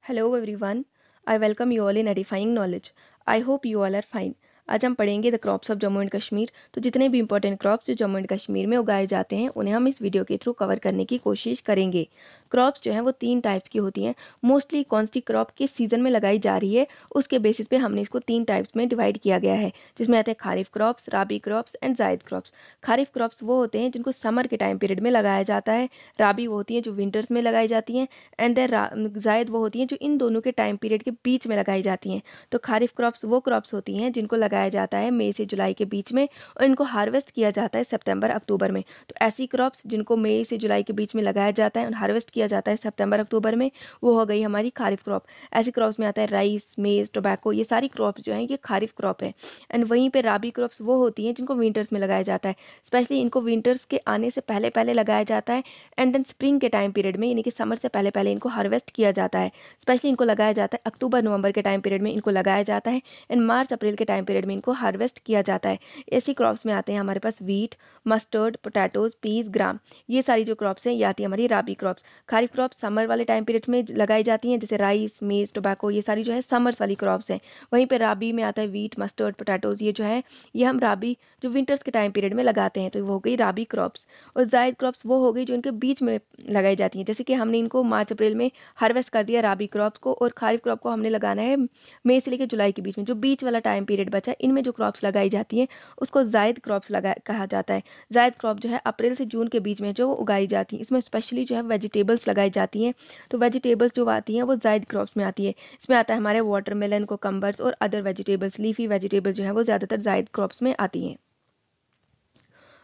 Hello everyone. I welcome you all in Edifying Knowledge. I hope you all are fine. आज हम पढ़ेंगे the crops of Jammu and Kashmir. तो जितने भी important crops जो जम्मू एंड कश्मीर में उगाए जाते हैं उन्हें हम इस वीडियो के थ्रू कवर करने की कोशिश करेंगे। क्रॉप्स जो हैं वो 3 टाइप्स की होती हैं। मोस्टली कौन सी क्रॉप किस सीज़न में लगाई जा रही है उसके बेसिस पे हमने इसको 3 टाइप्स में डिवाइड किया गया है, जिसमें आते हैं kharif crops, rabi crops and zaid crops. Kharif crops वो होते हैं जिनको समर के टाइम पीरियड में लगाया जाता है, राबी वो होती हैं जो विंटर्स में लगाई जाती हैं, एंड देन जायद वो होती हैं जो इन दोनों के टाइम पीरियड के बीच में लगाई जाती हैं। तो खारिफ क्रॉप्स वो क्रॉप्स होती हैं जिनको लगाया जाता है मई से जुलाई के बीच में और इनको हार्वेस्ट किया जाता है सितंबर अक्टूबर में। तो ऐसी क्रॉप्स जिनको मई से जुलाई के बीच में लगाया जाता है और हार्वेस्ट किया जाता है सितंबर अक्टूबर में, वो हो गई हमारी खारिफ क्रॉप। ऐसी क्रॉप्स में आता है राइस, मेज, टोबैको, ये सारी क्रॉप्स जो हैं ये खारिफ क्रॉप है। एंड वहीं पे राबी क्रॉप्स वो होती हैं जिनको विंटर्स में लगाया जाता है। स्पेशली इनको विंटर्स के आने से पहले पहले लगाया जाता है एंड देन स्प्रिंग के टाइम पीरियड में, यानी कि समर से पहले पहले इनको हार्वेस्ट किया जाता है। स्पेशली इनको लगाया जाता है अक्टूबर नवंबर के टाइम पीरियड में इनको लगाया जाता है एंड मार्च अप्रैल के टाइम पीरियड में इनको हार्वेस्ट किया जाता है। ऐसी क्रॉप्स में आते हैं हमारे पास वीट, मस्टर्ड, पोटैटोज, पीस, ग्राम। ये सारी जो क्रॉप्स हैं ये आती है हमारी राबी क्रॉप्स। खारिफ क्रॉप्स समर वाले टाइम पीरियड्स में लगाई जाती हैं, जैसे राइस, मेज, टोबैको, ये सारी जो है समर्स वाली क्रॉप्स हैं। वहीं पे राबी में आता है वीट, मस्टर्ड, पोटैटोज, ये जो है ये हम राबी जो विंटर्स के टाइम पीरियड में लगाते हैं, तो वो हो गई राबी क्रॉप्स। और जायद क्रॉप्स वो हो गई जो इनके बीच में लगाई जाती हैं, जैसे कि हमने इनको मार्च अप्रैल में हार्वेस्ट कर दिया राबी क्रॉप्स को, और खारिफ क्रॉप को हमने लगाना है मई से लेकर जुलाई के बीच में। जो बीच वाला टाइम पीरियड बचा है इनमें जो क्रॉप्स लगाई जाती हैं उसको जायद क्रॉप्स लगा कहा जाता है। जायद क्रॉप जो है अप्रैल से जून के बीच में जो उगाई जाती है, इसमें स्पेशली जो है वेजिटेबल्स लगाई जाती हैं। तो वेजिटेबल्स जो आती हैं वो जायद क्रॉप्स में आती है। इसमें आता है हमारे वाटरमेलन, कोकम्बर्स और अदर वेजिटेबल्स, लीफी वेजिटेबल्स जो है वो ज़्यादातर जायद क्रॉप्स में आती हैं।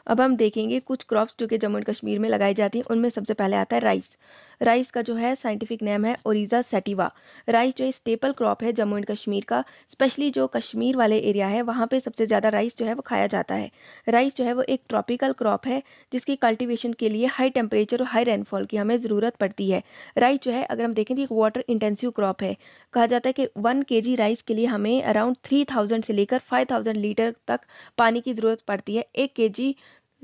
अब हम देखेंगे कुछ क्रॉप्स जो कि जम्मू एंड कश्मीर में लगाई जाती हैं। उनमें सबसे पहले आता है राइस। राइस का जो है साइंटिफिक नेम है ओरिजा सैटिवा। राइस जो है स्टेपल क्रॉप है जम्मू एंड कश्मीर का। स्पेशली जो कश्मीर वाले एरिया है वहाँ पे सबसे ज़्यादा राइस जो है वो खाया जाता है। राइस जो है वो एक ट्रॉपिकल क्रॉप है जिसकी कल्टिवेशन के लिए हाई टेम्परेचर और हाई रेनफॉल की हमें ज़रूरत पड़ती है। राइस जो है अगर हम देखें तो एक वाटर इंटेंसिव क्रॉप है। कहा जाता है कि 1 kg राइस के लिए हमें अराउंड 3000 से लेकर 5000 लीटर तक पानी की ज़रूरत पड़ती है 1 kg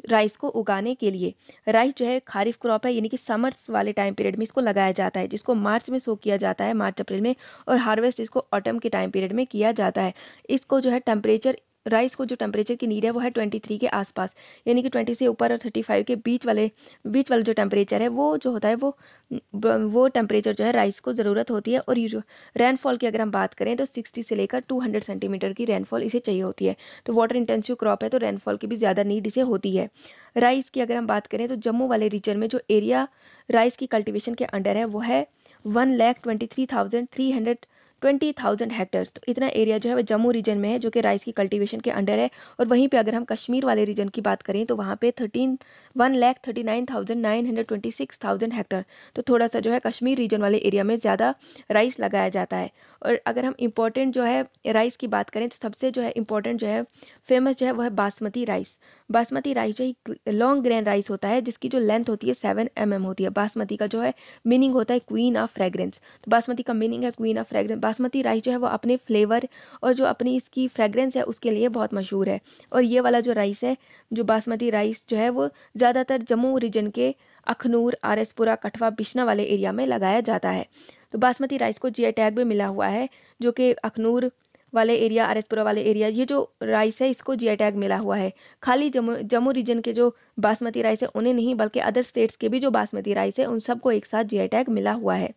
राइस को उगाने के लिए। राइस जो है खारिफ क्रॉप है, यानी कि समर्स वाले टाइम पीरियड में इसको लगाया जाता है, जिसको मार्च में सो किया जाता है, मार्च अप्रैल में, और हार्वेस्ट इसको ऑटम के टाइम पीरियड में किया जाता है। इसको जो है टेम्परेचर, राइस को जो टेम्परेचर की नीड है वो है 23 के आसपास, यानी कि 20 से ऊपर और 35 के बीच वाला जो टेम्परेचर है वो जो होता है वो टेम्परेचर जो है राइस को ज़रूरत होती है। और ये जो रेनफॉल की अगर हम बात करें तो 60 से लेकर 200 सेंटीमीटर की रेनफॉल इसे चाहिए होती है। तो वाटर इंटेंसिव क्रॉप है तो रेनफॉल की भी ज़्यादा नीड इसे होती है। राइस की अगर हम बात करें तो जम्मू वाले रीजन में जो एरिया राइस की कल्टिवेशन के अंडर है वो है 1,23,320 हेक्टर्स। तो इतना एरिया जो है वो जम्मू रीजन में है जो कि राइस की कल्टीवेशन के अंडर है। और वहीं पे अगर हम कश्मीर वाले रीजन की बात करें तो वहाँ पे 1,39,926 हेक्टर। तो थोड़ा सा जो है कश्मीर रीजन वाले एरिया में ज़्यादा राइस लगाया जाता है। और अगर हम इम्पोर्टेंट जो है राइस की बात करें तो सबसे जो है इम्पोर्टेंट जो है फेमस जो है वह है बासमती राइस। बासमती राइस जो एक लॉन्ग ग्रेन राइस होता है जिसकी जो लेंथ होती है 7 mm होती है। बासमती का जो है मीनिंग होता है क्वीन ऑफ फ्रेग्रेंस। तो बासमती का मीनिंग है queen of fragrance. Basmati rice जो है वो अपने फ्लेवर और जो अपनी इसकी फ्रेग्रेंस है उसके लिए बहुत मशहूर है। और ये वाला जो राइस है, जो बासमती राइस जो है वो ज़्यादातर जम्मू रीजन के अखनूर, आरएसपुरा, कठवा, बिश्ना वाले एरिया में लगाया जाता है। तो बासमती राइस को जीआई टैग भी मिला हुआ है, जो कि अखनूर वाले एरिया, आरएसपुरा वाले एरिया, ये जो राइस है इसको जीआई टैग मिला हुआ है। खाली जम्मू रीजन के जो बासमती राइस है उन्हें नहीं, बल्कि अदर स्टेट्स के भी जो बासमती राइस है उन सबको एक साथ जीआई टैग मिला हुआ है।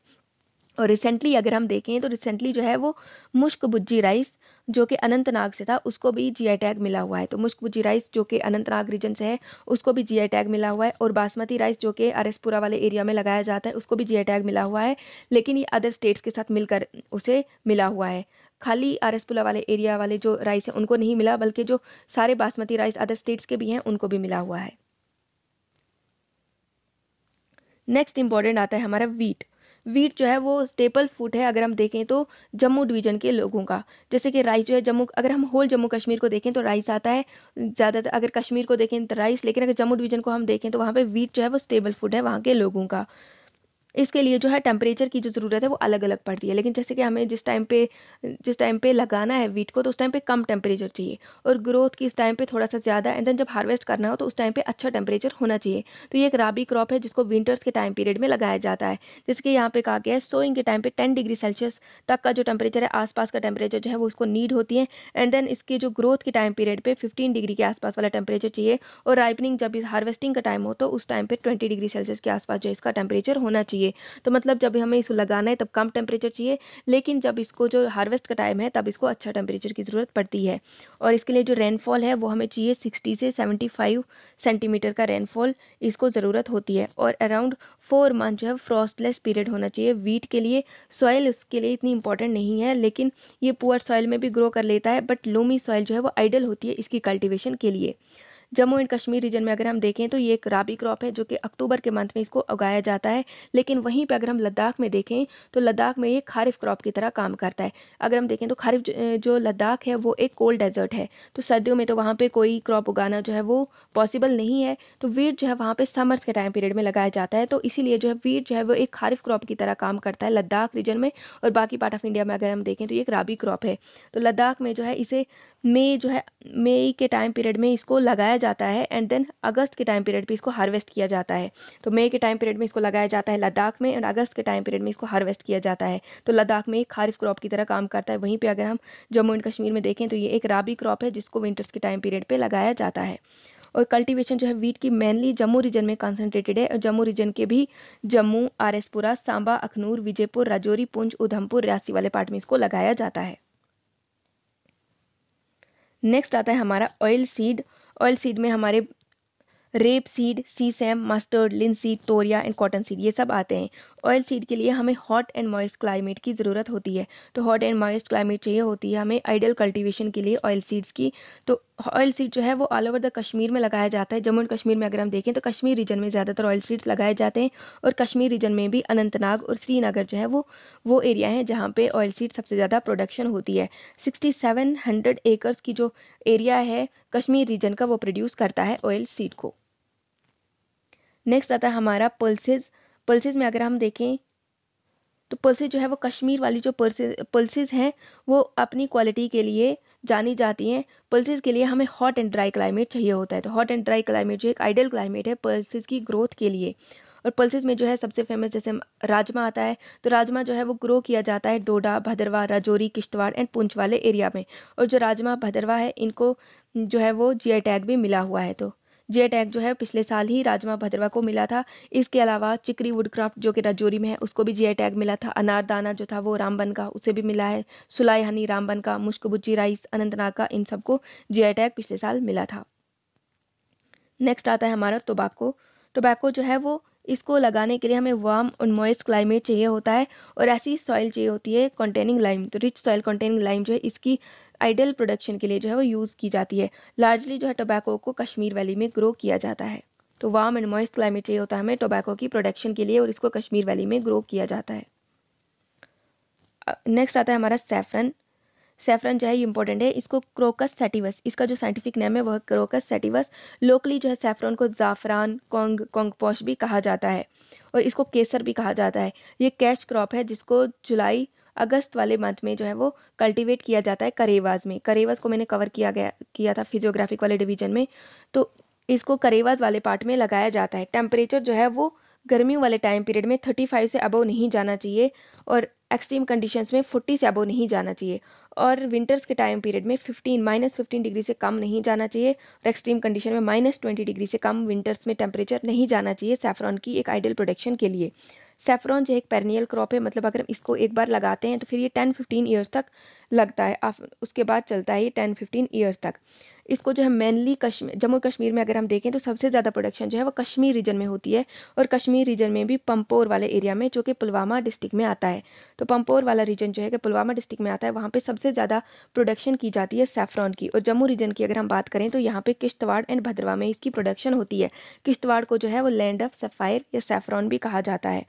और रिसेंटली अगर हम देखें तो रिसेंटली जो है वो मुश्क भुज्जी राइस जो कि अनंतनाग से था उसको भी जीआई टैग मिला हुआ है। तो मुश्क भुज्जी राइस जो कि अनंतनाग रीजन से है उसको भी जीआई टैग मिला हुआ है। और बासमती राइस जो कि आरएसपुरा वाले एरिया में लगाया जाता है उसको भी जीआई टैग मिला हुआ है, लेकिन ये अदर स्टेट्स के साथ मिलकर उसे मिला हुआ है। खाली आरएसपुरा वाले एरिया वाले जो राइस है उनको नहीं मिला, बल्कि जो सारे बासमती राइस अदर स्टेट्स के भी हैं उनको भी मिला हुआ है। नेक्स्ट इंपॉर्टेंट आता है हमारा वीट। वीट जो है वो स्टेपल फूड है अगर हम देखें तो जम्मू डिवीजन के लोगों का। जैसे कि राइस जो है जम्मू, अगर हम होल जम्मू कश्मीर को देखें तो राइस आता है ज़्यादातर। अगर कश्मीर को देखें तो राइस, लेकिन अगर जम्मू डिवीजन को हम देखें तो वहाँ पे वीट जो है वो स्टेबल फूड है वहाँ के लोगों का। इसके लिए जो है टेम्परेचर की जो ज़रूरत है वो अलग अलग पड़ती है। लेकिन जैसे कि हमें जिस टाइम पे लगाना है वीट को, तो उस टाइम पे कम टेम्परेचर चाहिए, और ग्रोथ की इस टाइम पे थोड़ा सा ज़्यादा, एंड देन जब हार्वेस्ट करना हो तो उस टाइम पे अच्छा टेम्परेचर होना चाहिए। तो ये एक राबी क्रॉप है जिसको विंटर्स के टाइम पीरियड में लगाया जाता है। जैसे कि यहाँ पे कहा गया है सोइंग के टाइम पे 10 डिग्री सेल्सियस तक का जो टेम्परेचर है, आसपास का टेम्परेचर जो है वो उसको नीड होती है, एंड देन इसकी जो ग्रोथ के टाइम पीरियड पे 15 डिग्री के आसपास वाला टेम्परेचर चाहिए, और राइपनिंग जब इस हार्वेस्टिंग का टाइम हो तो उस टाइम पे 20 डिग्री सेल्सियस के आसपास जो इसका टेम्परेचर होना चाहिए। तो मतलब जब हमें इसको लगाना है तब कम टेम्परेचर चाहिए, लेकिन जब इसको जो हार्वेस्ट का टाइम है तब इसको अच्छा टेम्परेचर की ज़रूरत पड़ती है। और इसके लिए जो रेनफॉल है वो हमें चाहिए 60 से 75 सेंटीमीटर का रेनफॉल इसको ज़रूरत होती है, और अराउंड 4 मंथ जो है फ्रॉस्टलेस पीरियड होना चाहिए वीट के लिए। सॉइल उसके लिए इतनी इंपॉर्टेंट नहीं है, लेकिन ये पुअर सॉइल में भी ग्रो कर लेता है, बट लूमी सॉइल जो है वो आइडल होती है इसकी कल्टिवेशन के लिए। जम्मू एंड कश्मीर रीजन में अगर हम देखें तो ये एक राबी क्रॉप है जो कि अक्टूबर के मंथ में इसको उगाया जाता है। लेकिन वहीं पे अगर हम लद्दाख में देखें तो लद्दाख में ये खारिफ क्रॉप की तरह काम करता है। अगर हम देखें तो खारिफ जो लद्दाख है वो एक कोल्ड डेजर्ट है, तो सर्दियों में तो वहाँ पे कोई क्रॉप उगाना जो है वो पॉसिबल नहीं है। तो वीट जो है वहाँ पे समर्स के टाइम पीरियड में लगाया जाता है, तो इसीलिए जो है वीट जो है वो एक खारिफ क्रॉप की तरह काम करता है लद्दाख रीजन में। और बाकी पार्ट ऑफ इंडिया में अगर हम देखें तो ये एक राबी क्रॉप है। तो लद्दाख में जो है इसे मई के टाइम पीरियड में इसको लगाया जाता है, एंड देन अगस्त के टाइम पीरियड पे इसको हार्वेस्ट किया जाता है। तो मई के टाइम पीरियड में इसको लगाया जाता है लद्दाख में, और अगस्त के टाइम पीरियड में इसको हार्वेस्ट किया जाता है। तो लद्दाख में एक खारिफ क्रॉप की तरह काम करता है। वहीं पे अगर हम जम्मू एंड कश्मीर में देखें तो ये एक राबी क्रॉप है जिसको विंटर्स के टाइम पीरियड पे लगाया जाता है। और कल्टीवेशन जो है वीट की मेनली जम्मू रीजन में कंसंट्रेटेड है, और जम्मू रीजन के भी जम्मू, आरएसपुरा, सांबा, अखनूर, विजयपुर, राजौरी, पुंछ, उधमपुर, रियासी वाले पार्ट में इसको लगाया जाता है। नेक्स्ट आता है हमारा ऑयल सीड। ऑयल सीड में हमारे rape seed, sesame, mustard, linseed, toria and cotton seed ये सब आते हैं। ऑयल सीड के लिए हमें हॉट एंड मॉइस्ट क्लाइमेट की ज़रूरत होती है। तो हॉट एंड मॉइस्ट क्लाइमेट चाहिए होती है हमें आइडियल कल्टीवेशन के लिए ऑयल सीड्स की। तो ऑयल सीड जो है वो ऑल ओवर द कश्मीर में लगाया जाता है। जम्मू एंड कश्मीर में अगर हम देखें तो कश्मीर रीजन में ज़्यादातर ऑयल सीड्स लगाए जाते हैं, और कश्मीर रीजन में भी अनंतनाग और श्रीनगर जो है वो एरिया है जहाँ पे ऑयल सीड सबसे ज़्यादा प्रोडक्शन होती है। 6700 एकर्स की जो एरिया है कश्मीर रीजन का वो प्रोड्यूस करता है ऑयल सीड को। नेक्स्ट आता है हमारा पल्सेस। पल्सेस में अगर हम देखें तो पल्सेस जो है वो कश्मीर वाली जो पल्सेस हैं वो अपनी क्वालिटी के लिए जानी जाती हैं। पल्सेस के लिए हमें हॉट एंड ड्राई क्लाइमेट चाहिए होता है। तो हॉट एंड ड्राई क्लाइमेट जो एक आइडियल क्लाइमेट है पल्सेस की ग्रोथ के लिए। और पल्सेस में जो है सबसे फेमस जैसे राजमा आता है, तो राजमा जो है वो ग्रो किया जाता है डोडा, भदरवा, राजौरी, किश्तवाड़ एंड पुंछ वाले एरिया में। और जो राजमा भदरवा है इनको जो है वो जीआई टैग भी मिला हुआ है। तो जीआई टैग जो है पिछले साल ही राजमा भदरवा को मिला था। इसके अलावा चिकरी वुडक्राफ्ट जो कि राजौरी में है उसको भी जीआई टैग मिला था। अनारदाना जो था वो रामबन का, उसे भी मिला है। सुलाई हनी रामबन का, मुश्कबुच्ची राइस अनंतनाग का, इन सबको जीआई टैग पिछले साल मिला था। नेक्स्ट आता है हमारा टोबैको। टोबैको जो है वो इसको लगाने के लिए हमें वार्म और मॉइस्ट क्लाइमेट चाहिए होता है, और ऐसी सॉइल चाहिए होती है कंटेनिंग लाइम। तो रिच सॉइल कंटेनिंग लाइम जो है इसकी आइडियल प्रोडक्शन के लिए जो है वो यूज़ की जाती है। लार्जली जो है टोबैको को कश्मीर वैली में ग्रो किया जाता है। तो वार्म एंड मॉइस्ट क्लाइमेट चाहिए होता है हमें टोबैको की प्रोडक्शन के लिए, और इसको कश्मीर वैली में ग्रो किया जाता है। नेक्स्ट आता है हमारा सैफरन। सैफरन जो है ये इंपॉर्टेंट है। इसको क्रोकस सैटिवस, इसका जो साइंटिफिक नेम है वह क्रोकस सैटिवस। लोकली जो है सैफरन को ज़ाफ़रान, कोंगपोश भी कहा जाता है, और इसको केसर भी कहा जाता है। ये कैश क्रॉप है जिसको जुलाई अगस्त वाले मंथ में जो है वो कल्टीवेट किया जाता है करेवाज में। करेवाज को मैंने कवर किया था फिजियोग्राफिक वाले डिवीजन में। तो इसको करेवाज वाले पार्ट में लगाया जाता है। टेम्परेचर जो है वो गर्मियों वाले टाइम पीरियड में 35 से अबव नहीं जाना चाहिए, और एक्सट्रीम कंडीशंस में 40 से अबव नहीं जाना चाहिए। और विंटर्स के टाइम पीरियड में -15 डिग्री से कम नहीं जाना चाहिए, और एक्सट्रीम कंडीशन में -20 डिग्री से कम विंटर्स में टेम्परेचर नहीं जाना चाहिए सैफरॉन की एक आइडियल प्रोडक्शन के लिए। सैफरॉन जो एक पेरनियल क्रॉप है, मतलब अगर हम इसको एक बार लगाते हैं तो फिर ये 10-15 ईयर्स तक लगता है, उसके बाद चलता है ये 10-15 ईयर्स तक। इसको जो है मेनली जम्मू कश्मीर में अगर हम देखें तो सबसे ज़्यादा प्रोडक्शन जो है वो कश्मीर रीजन में होती है, और कश्मीर रीजन में भी पंपोर वाले एरिया में जो कि पुलवामा डिस्ट्रिक्ट में आता है। तो पंपोर वाला रीजन जो है कि पुलवामा डिस्ट्रिक्ट में आता है, वहाँ पे सबसे ज़्यादा प्रोडक्शन की जाती है सैफरॉन की। और जम्मू रीजन की अगर हम बात करें तो यहाँ पे किश्तवाड़ एंड भद्रवा में इसकी प्रोडक्शन होती है। किश्तवाड़ को जो है वो लैंड ऑफ सफ़ायर या सैफरॉन भी कहा जाता है।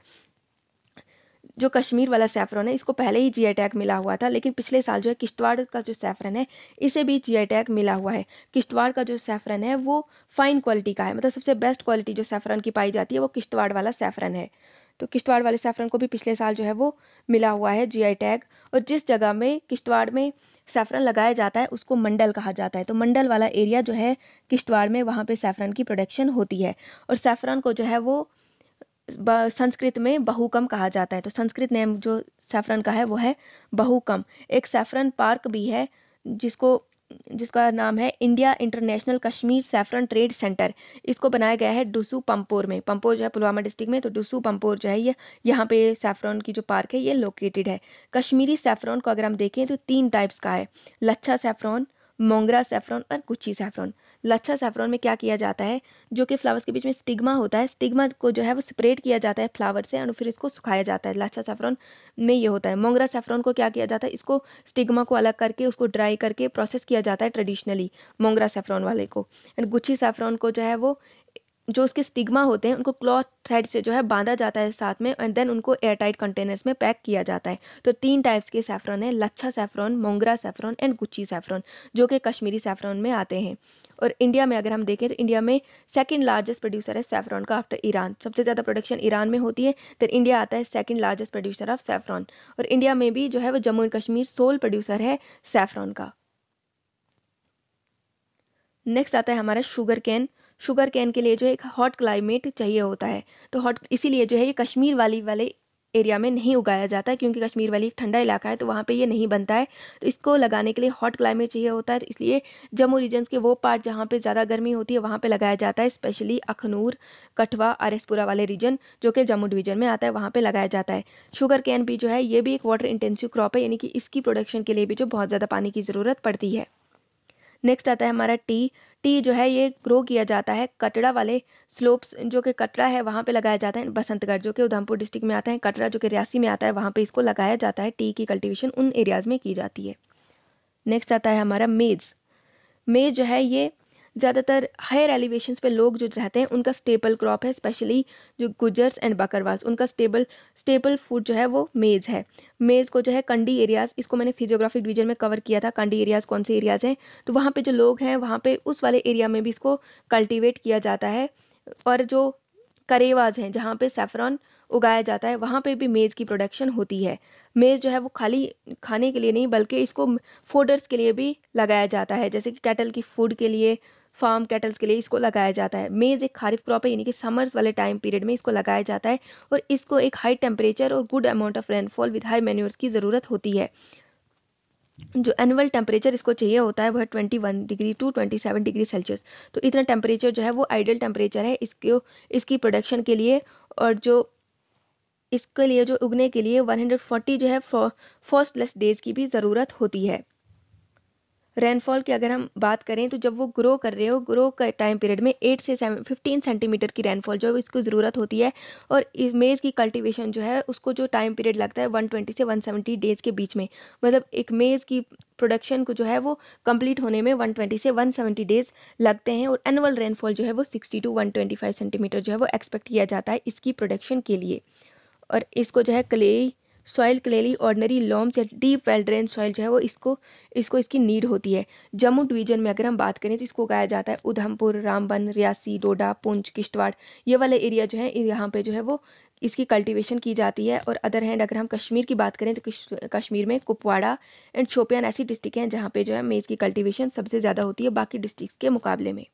जो कश्मीर वाला सैफरन है इसको पहले ही जीआई टैग मिला हुआ था, लेकिन पिछले साल जो है किश्तवाड़ का जो सैफरन है इसे भी जीआई टैग मिला हुआ है। किश्तवाड़ का जो सैफरन है वो फाइन क्वालिटी का है, मतलब सबसे बेस्ट क्वालिटी जो सैफरन की पाई जाती है वो किश्तवाड़ वाला सैफरन है। तो किश्तवाड़ वाले सैफरन को भी पिछले साल जो है वो मिला हुआ है जीआई टैग। और जिस जगह में किश्तवाड़ में सैफरन लगाया जाता है उसको मंडल कहा जाता है। तो मंडल वाला एरिया जो है किश्तवाड़ में, वहाँ पे सैफरन की प्रोडक्शन होती है। और सैफरन को जो है वो संस्कृत में बहुकम कहा जाता है। तो संस्कृत नेम जो सैफरन का है वो है बहुकम। एक सैफरन पार्क भी है जिसका नाम है India International Kashmir saffron trade centre. इसको बनाया गया है डुसू पंपोर में। पंपोर जो है पुलवामा डिस्ट्रिक्ट में, तो डुसू पंपोर जो है ये यहाँ पे सैफरन की जो पार्क है ये लोकेटेड है। कश्मीरी सैफरन को अगर हम देखें तो 3 टाइप्स का है, लच्छा सैफरन, मोंगरा सैफरन और गुच्ची सैफरन। लच्छा सैफरन में क्या किया जाता है, जो कि फ्लावर्स के बीच में स्टिग्मा होता है, स्टिग्मा को जो है वो सेपरेट किया जाता है फ्लावर से और फिर इसको सुखाया जाता है। लच्छा सैफरन में ये होता है। मोंगरा सैफरन को क्या किया जाता है, इसको स्टिग्मा को अलग करके उसको ड्राई करके प्रोसेस किया जाता है ट्रेडिशनली मोंगरा सैफरन वाले को। एंड गुच्ची सैफरन को जो है वो जो उसके स्टिग्मा होते हैं उनको क्लॉथ थ्रेड से जो है बांधा जाता है साथ में एंड देन उनको एयर टाइट कंटेनर्स में पैक किया जाता है। तो 3 टाइप्स के सैफरन है, lachha saffron, mongra saffron and guchhi saffron, जो कि कश्मीरी सैफरन में आते हैं। और इंडिया में अगर हम देखें तो इंडिया में सेकंड लार्जेस्ट प्रोड्यूसर है सैफरन का आफ्टर ईरान। सबसे ज़्यादा प्रोडक्शन ईरान में होती है, तो इंडिया आता है second largest producer of saffron. और इंडिया में भी जो है वो Jammu and Kashmir sole producer है सैफरन का। नेक्स्ट आता है हमारा शुगर कैन। शुगर कैन के लिए जो है एक हॉट क्लाइमेट चाहिए होता है। तो हॉट इसीलिए जो है ये कश्मीर वाले एरिया में नहीं उगाया जाता है, क्योंकि कश्मीर वाली एक ठंडा इलाका है तो वहाँ पे ये नहीं बनता है। तो इसको लगाने के लिए हॉट क्लाइमेट चाहिए होता है, तो इसलिए जम्मू रीजन्स के वो पार्ट जहाँ पे ज़्यादा गर्मी होती है वहाँ पे लगाया जाता है, स्पेशली अखनूर, कठवा, आरएसपुरा वाले रीजन जो कि जम्मू डिवीजन में आता है, वहाँ पे लगाया जाता है। शुगर कैन भी जो है ये भी एक वाटर इंटेंसिव क्रॉप है, यानी कि इसकी प्रोडक्शन के लिए भी जो बहुत ज़्यादा पानी की ज़रूरत पड़ती है। नेक्स्ट आता है हमारा टी। टी जो है ये ग्रो किया जाता है कटरा वाले स्लोप्स, जो कि कटरा है वहाँ पे लगाया जाता है, बसंतगढ़ जो कि उधमपुर डिस्ट्रिक्ट में आता है, कटरा जो कि रियासी में आता है, वहाँ पे इसको लगाया जाता है। टी की कल्टीवेशन उन एरियाज़ में की जाती है। नेक्स्ट आता है हमारा मेज़। मेज़ जो है ये ज़्यादातर हायर एलिवेशंस पे लोग जो रहते हैं उनका स्टेपल क्रॉप है, स्पेशली जो गुजर्स एंड बकरवाल्स, उनका स्टेपल फूड जो है वो मेज़ है। मेज़ को जो है कंडी एरियाज़, इसको मैंने फिजियोग्राफिक डिवीजन में कवर किया था, कंडी एरियाज़ कौन से एरियाज़ हैं, तो वहाँ पे जो लोग हैं वहाँ पे उस वाले एरिया में भी इसको कल्टिवेट किया जाता है। और जो करेवाज हैं जहाँ पे सैफरन उगाया जाता है वहाँ पे भी मेज़ की प्रोडक्शन होती है। मेज़ जो है वो खाली खाने के लिए नहीं बल्कि इसको फोडर्स के लिए भी लगाया जाता है, जैसे कि कैटल की फूड के लिए, फार्म कैटल्स के लिए इसको लगाया जाता है। मेज़ एक खारिफ क्रॉप है, यानी कि समर्स वाले टाइम पीरियड में इसको लगाया जाता है और इसको एक हाई टेम्परेचर और good amount of rainfall with high manures की ज़रूरत होती है। जो एनुअल टेम्परेचर इसको चाहिए होता है वह 21 डिग्री टू 27 डिग्री सेल्सियस। तो इतना टेम्परेचर जो है वो आइडियल टेम्परेचर है इसकी प्रोडक्शन के लिए। और जो इसके लिए जो उगने के लिए 140 जो है फर्स्ट डेज की भी ज़रूरत होती है। रेनफॉल की अगर हम बात करें तो जब वो ग्रो के टाइम पीरियड में 8 से 15 सेंटीमीटर की रेनफॉल जो है इसको ज़रूरत होती है। और इस मेज़ की कल्टीवेशन जो है उसको जो टाइम पीरियड लगता है 120 से 170 डेज़ के बीच में, मतलब एक मेज़ की प्रोडक्शन को जो है वो कंप्लीट होने में 120 से 170 डेज़ लगते हैं। और एनुअल रेनफॉल जो है वो 60 टू 125 सेंटीमीटर जो है वो एक्सपेक्ट किया जाता है इसकी प्रोडक्शन के लिए। और इसको जो है क्लेली ऑर्डिनरी लॉम्स या डीप वेल ड्रेन सॉइल जो है वो इसको इसकी नीड होती है। जम्मू डिवीजन में अगर हम बात करें तो इसको उगाया जाता है उधमपुर, रामबन, रियासी, डोडा, पुंछ, किश्तवाड़, ये वाले एरिया जो है यहाँ पे जो है वो इसकी कल्टीवेशन की जाती है। और अदर हैंड अगर हम कश्मीर की बात करें तो कश्मीर में कुपवाड़ा एंड शोपियान ऐसी डिस्ट्रिक्ट हैं जहाँ पे जो है मेज़ की कल्टीवेशन सबसे ज़्यादा होती है बाकी डिस्ट्रिक्ट के मुकाबले में।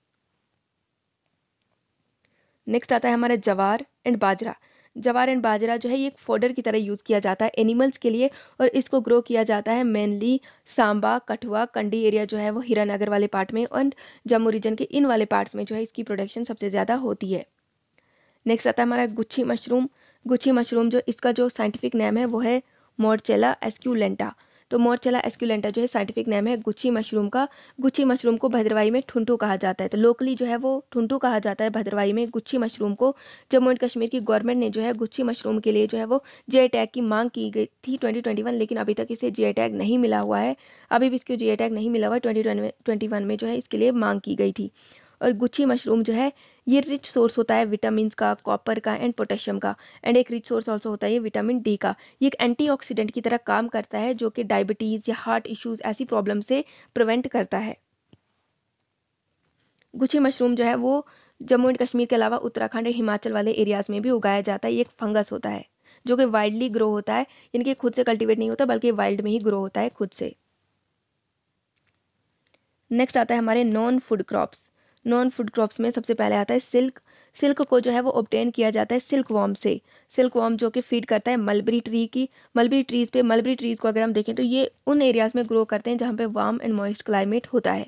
नेक्स्ट आता है हमारा जवार एंड बाजरा। जवार एंड बाजरा जो है ये एक फोडर की तरह यूज़ किया जाता है एनिमल्स के लिए और इसको ग्रो किया जाता है मेनली सांबा, कठुआ, कंडी एरिया जो है वो हीरानगर वाले पार्ट में और जम्मू रीजन के इन वाले पार्ट्स में जो है इसकी प्रोडक्शन सबसे ज़्यादा होती है। नेक्स्ट आता है हमारा गुच्छी मशरूम। गुच्छी मशरूम जो इसका जो साइंटिफिक नेम है वो है मोरचेला एस्क्यूलेंटा। तो मोरचेला एस्क्यूलेंटा जो है साइंटिफिक नेम है गुच्छी मशरूम का। गुच्छी मशरूम को भद्रवाही में ठुंटू कहा जाता है, तो लोकली जो है वो ठुंटू कहा जाता है भद्रवाही में गुच्छी मशरूम को। जम्मू एंड कश्मीर की गवर्नमेंट ने जो है गुच्छी मशरूम के लिए जो है वो जीआई टैग की मांग की गई थी 2021, लेकिन अभी तक इसे जीआई टैग नहीं मिला हुआ है। अभी भी इसको जीआई टैग नहीं मिला हुआ है। 2021 में जो है इसके लिए मांग की गई थी। और गुच्छी मशरूम जो है ये रिच सोर्स होता है विटामिन का, कॉपर का एंड पोटेशियम का। एंड एक रिच सोर्स ऑल्सो होता है ये विटामिन डी का। ये एक एंटीऑक्सीडेंट की तरह काम करता है जो कि डायबिटीज़ या हार्ट इश्यूज ऐसी प्रॉब्लम से प्रिवेंट करता है। गुच्छी मशरूम जो है वो जम्मू एंड कश्मीर के अलावा उत्तराखंड और हिमाचल वाले एरियाज़ में भी उगाया जाता है। ये एक फंगस होता है जो कि वाइल्डली ग्रो होता है, यानी कि खुद से कल्टीवेट नहीं होता बल्कि वाइल्ड में ही ग्रो होता है खुद से। नेक्स्ट आता है हमारे non food crops. Non food crops में सबसे पहले आता है सिल्क। सिल्क को जो है वो ऑब्टेन किया जाता है सिल्क वॉर्म से। सिल्क वॉर्म जो कि फीड करता है मलबरी ट्री की। मलबरी ट्रीज़ पे, मलबरी ट्रीज़ को अगर हम देखें तो ये उन एरियाज़ में ग्रो करते हैं जहाँ पे वार्म एंड मॉइस्ट क्लाइमेट होता है।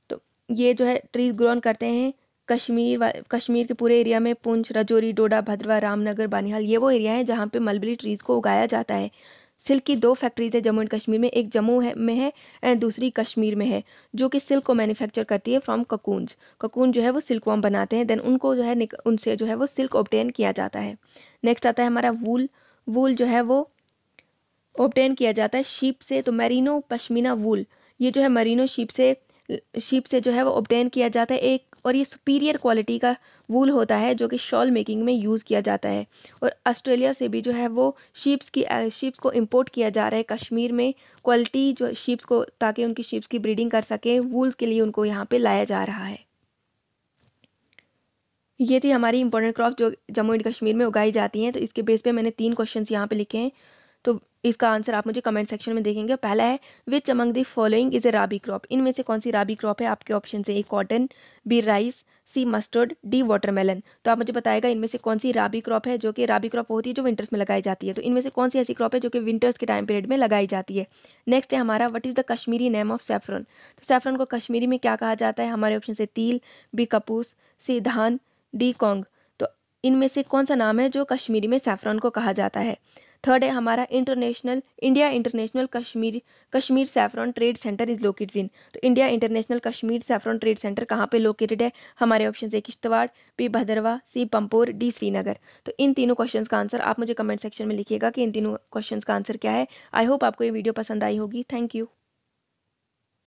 तो ये जो है ट्रीज ग्रोन करते हैं कश्मीर के पूरे एरिया में। पुंछ, राजौरी, डोडा, भद्रवा, रामनगर, बानिहाल ये वो एरिया हैं जहाँ पे मलबरी ट्रीज़ को उगाया जाता है। सिल्क की 2 फैक्ट्रीज है जम्मू एंड कश्मीर में, एक में है एंड दूसरी कश्मीर में है, जो कि सिल्क को मैन्युफैक्चर करती है फ्रॉम ककून्स। ककून जो है वो सिल्क वॉर्म बनाते हैं, देन उनको जो है उनसे जो है वो सिल्क ऑब्टेन किया जाता है। नेक्स्ट आता है हमारा वूल। वूल जो है वो ऑब्टेन किया जाता है शीप से। तो मेरिनो पश्मीना वूल, ये जो है मरीनो शीप से जो है वो ऑब्टेन किया जाता है एक, और ये सुपीरियर क्वालिटी का वूल होता है जो कि शॉल मेकिंग में यूज़ किया जाता है। और ऑस्ट्रेलिया से भी जो है वो शीप्स को इंपोर्ट किया जा रहा है कश्मीर में, क्वालिटी जो शीप्स को, ताकि उनकी शीप्स की ब्रीडिंग कर सकें वूल्स के लिए, उनको यहाँ पे लाया जा रहा है। ये थी हमारी इंपॉर्टेंट क्रॉप जो जम्मू एंड कश्मीर में उगाई जाती हैं। तो इसके बेस पे मैंने 3 क्वेश्चंस यहाँ पे लिखे हैं, तो इसका आंसर आप मुझे कमेंट सेक्शन में देखेंगे। पहला है which among the following is a rabi crop. इनमें से कौन सी राबी क्रॉप है? आपके ऑप्शन है ए कॉटन, बी राइस, सी मस्टर्ड, डी वाटरमेलन। तो आप मुझे बताएगा इनमें से कौन सी राबी क्रॉप है, जो कि राबी क्रॉप होती है जो विंटर्स में लगाई जाती है। तो इनमें से कौन सी ऐसी क्रॉप है जो कि विंटर्स के टाइम पीरियड में लगाई जाती है। नेक्स्ट है हमारा what is the Kashmiri name of saffron. तो सैफरन को कश्मीरी में क्या कहा जाता है? हमारे ऑप्शन है तिल, बी कपूस, सी धान, डी कौंग। तो इनमें से कौन सा नाम है जो कश्मीरी में सैफरन को कहा जाता है? थर्ड है हमारा India International Kashmir saffron trade centre is located in. तो India International Kashmir saffron trade centre कहाँ पे लोकेटेड है? हमारे ऑप्शन है Kishtwar, B Bhaderwah, C Pampore, D Srinagar. तो इन तीनों क्वेश्चंस का आंसर आप मुझे कमेंट सेक्शन में लिखिएगा कि इन तीनों क्वेश्चंस का आंसर क्या है। आई होप आपको ये वीडियो पसंद आई होगी। Thank you.